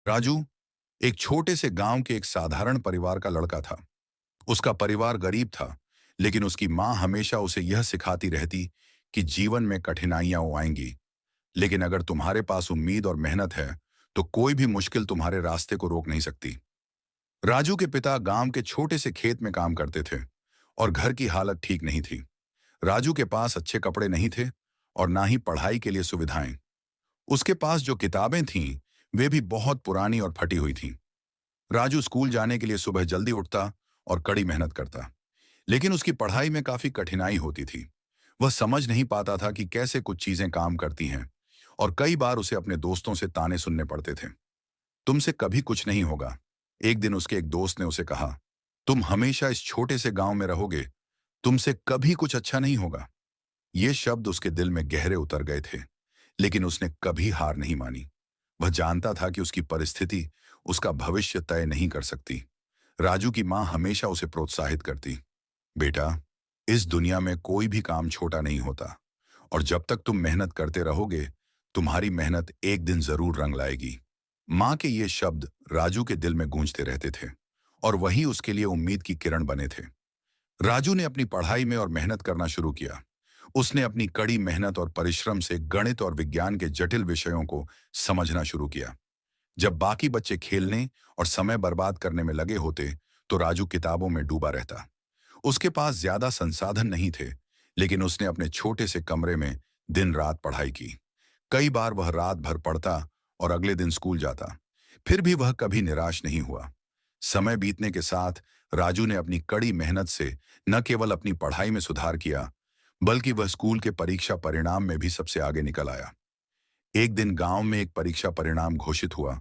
राजू एक छोटे से गांव के एक साधारण परिवार का लड़का था। उसका परिवार गरीब था, लेकिन उसकी मां हमेशा उसे यह सिखाती रहती कि जीवन में कठिनाइयां आएंगी, लेकिन अगर तुम्हारे पास उम्मीद और मेहनत है तो कोई भी मुश्किल तुम्हारे रास्ते को रोक नहीं सकती। राजू के पिता गांव के छोटे से खेत में काम करते थे और घर की हालत ठीक नहीं थी। राजू के पास अच्छे कपड़े नहीं थे और ना ही पढ़ाई के लिए सुविधाएं। उसके पास जो किताबें थीं वे भी बहुत पुरानी और फटी हुई थीं। राजू स्कूल जाने के लिए सुबह जल्दी उठता और कड़ी मेहनत करता, लेकिन उसकी पढ़ाई में काफी कठिनाई होती थी। वह समझ नहीं पाता था कि कैसे कुछ चीजें काम करती हैं, और कई बार उसे अपने दोस्तों से ताने सुनने पड़ते थे। तुमसे कभी कुछ नहीं होगा, एक दिन उसके एक दोस्त ने उसे कहा। तुम हमेशा इस छोटे से गांव में रहोगे, तुमसे कभी कुछ अच्छा नहीं होगा। ये शब्द उसके दिल में गहरे उतर गए थे, लेकिन उसने कभी हार नहीं मानी। वह जानता था कि उसकी परिस्थिति उसका भविष्य तय नहीं कर सकती। राजू की मां हमेशा उसे प्रोत्साहित करती, बेटा, इस दुनिया में कोई भी काम छोटा नहीं होता, और जब तक तुम मेहनत करते रहोगे तुम्हारी मेहनत एक दिन जरूर रंग लाएगी। मां के ये शब्द राजू के दिल में गूंजते रहते थे, और वही उसके लिए उम्मीद की किरण बने थे। राजू ने अपनी पढ़ाई में और मेहनत करना शुरू किया। उसने अपनी कड़ी मेहनत और परिश्रम से गणित और विज्ञान के जटिल विषयों को समझना शुरू किया। जब बाकी बच्चे खेलने और समय बर्बाद करने में लगे होते तो राजू किताबों में डूबा रहता। उसके पास ज्यादा संसाधन नहीं थे, लेकिन उसने अपने छोटे से कमरे में दिन रात पढ़ाई की। कई बार वह रात भर पढ़ता और अगले दिन स्कूल जाता, फिर भी वह कभी निराश नहीं हुआ। समय बीतने के साथ राजू ने अपनी कड़ी मेहनत से न केवल अपनी पढ़ाई में सुधार किया, बल्कि वह स्कूल के परीक्षा परिणाम में भी सबसे आगे निकल आया। एक दिन गांव में एक परीक्षा परिणाम घोषित हुआ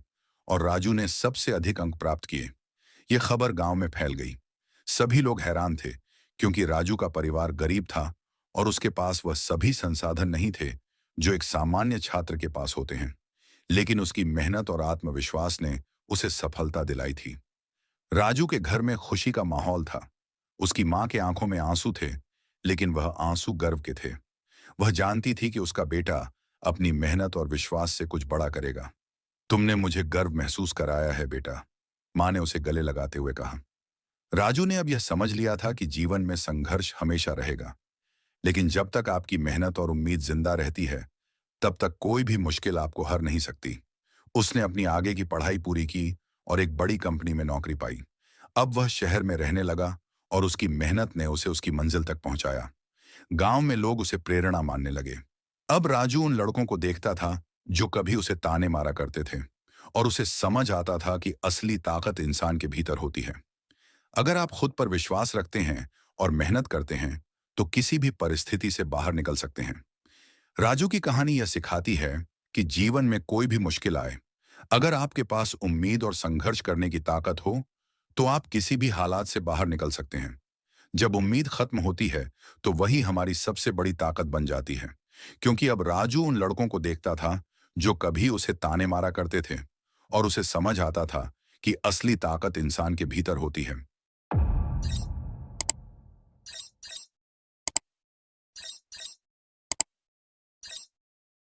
और राजू ने सबसे अधिक अंक प्राप्त किए। यह खबर गांव में फैल गई। सभी लोग हैरान थे, क्योंकि राजू का परिवार गरीब था और उसके पास वह सभी संसाधन नहीं थे जो एक सामान्य छात्र के पास होते हैं। लेकिन उसकी मेहनत और आत्मविश्वास ने उसे सफलता दिलाई थी। राजू के घर में खुशी का माहौल था। उसकी मां के आंखों में आंसू थे, लेकिन वह आंसू गर्व के थे। वह जानती थी कि उसका बेटा अपनी मेहनत और विश्वास से कुछ बड़ा करेगा। तुमने मुझे गर्व महसूस कराया है बेटा, मां ने उसे गले लगाते हुए कहा। राजू ने अब यह समझ लिया था कि जीवन में संघर्ष हमेशा रहेगा, लेकिन जब तक आपकी मेहनत और उम्मीद जिंदा रहती है तब तक कोई भी मुश्किल आपको हर नहीं सकती। उसने अपनी आगे की पढ़ाई पूरी की और एक बड़ी कंपनी में नौकरी पाई। अब वह शहर में रहने लगा और उसकी मेहनत ने उसे उसकी मंजिल तक पहुंचाया। गांव में लोग उसे प्रेरणा मानने लगे। अब राजू उन लड़कों को देखता था जो कभी उसे ताने मारा करते थे, और उसे समझ आता था कि असली ताकत इंसान के भीतर होती है। अगर आप खुद पर विश्वास रखते हैं और मेहनत करते हैं तो किसी भी परिस्थिति से बाहर निकल सकते हैं। राजू की कहानी यह सिखाती है कि जीवन में कोई भी मुश्किल आए, अगर आपके पास उम्मीद और संघर्ष करने की ताकत हो तो आप किसी भी हालात से बाहर निकल सकते हैं। जब उम्मीद खत्म होती है तो वही हमारी सबसे बड़ी ताकत बन जाती है, क्योंकि अब राजू उन लड़कों को देखता था जो कभी उसे ताने मारा करते थे, और उसे समझ आता था कि असली ताकत इंसान के भीतर होती है।